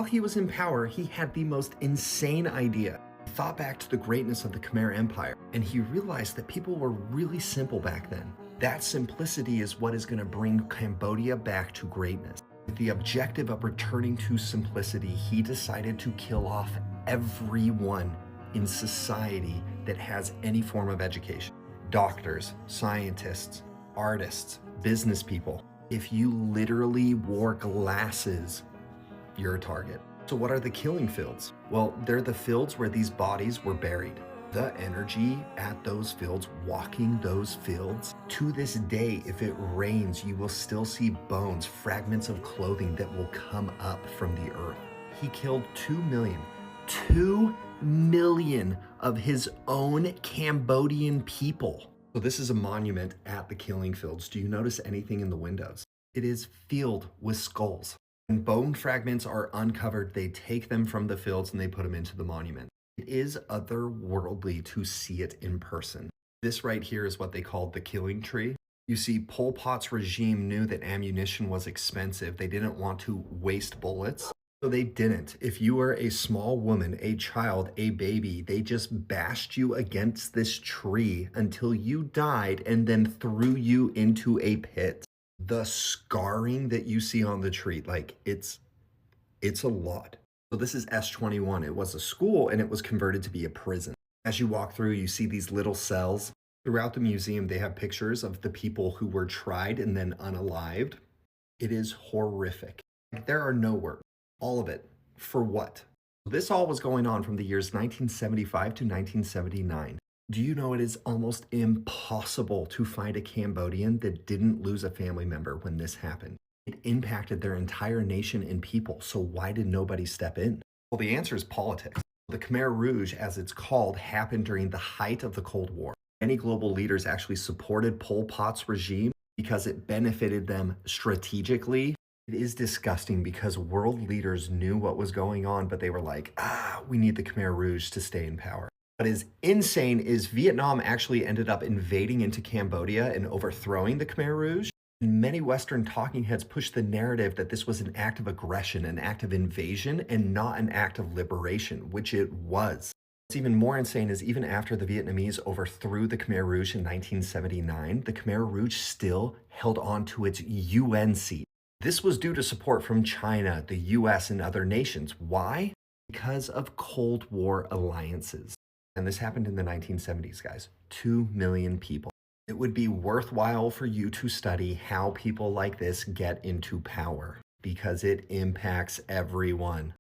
While he was in power, he had the most insane idea. He thought back to the greatness of the Khmer Empire, and he realized that people were really simple back then. That simplicity is what is going to bring Cambodia back to greatness. With the objective of returning to simplicity, he decided to kill off everyone in society that has any form of education. Doctors, scientists, artists, business people. If you literally wore glasses, you're a target. So what are the killing fields? Well, they're the fields where these bodies were buried. The energy at those fields, walking those fields, to this day, if it rains, you will still see bones, fragments of clothing that will come up from the earth. He killed 2 million of his own Cambodian people. So this is a monument at the killing fields. Do you notice anything in the windows? It is filled with skulls. When bone fragments are uncovered, they take them from the fields and they put them into the monument. It is otherworldly to see it in person. This right here is what they called the killing tree. You see, Pol Pot's regime knew that ammunition was expensive. They didn't want to waste bullets, so they didn't. If you were a small woman, a child, a baby, they just bashed you against this tree until you died and then threw you into a pit. The scarring that you see on the tree, like it's a lot. So this is S21. It was a school and it was converted to be a prison. As you walk through, you see these little cells. Throughout the museum, they have pictures of the people who were tried and then unalived. It is horrific. There are no words. All of it. For what? This all was going on from the years 1975 to 1979. Do you know it is almost impossible to find a Cambodian that didn't lose a family member when this happened? It impacted their entire nation and people, so why did nobody step in? Well, the answer is politics. The Khmer Rouge, as it's called, happened during the height of the Cold War. Many global leaders actually supported Pol Pot's regime because it benefited them strategically. It is disgusting because world leaders knew what was going on, but they were like, we need the Khmer Rouge to stay in power. What is insane is Vietnam actually ended up invading into Cambodia and overthrowing the Khmer Rouge. Many Western talking heads pushed the narrative that this was an act of aggression, an act of invasion, and not an act of liberation, which it was. What's even more insane is even after the Vietnamese overthrew the Khmer Rouge in 1979, the Khmer Rouge still held on to its UN seat. This was due to support from China, the US, and other nations. Why? Because of Cold War alliances. And this happened in the 1970s, guys. 2 million people. It would be worthwhile for you to study how people like this get into power because it impacts everyone.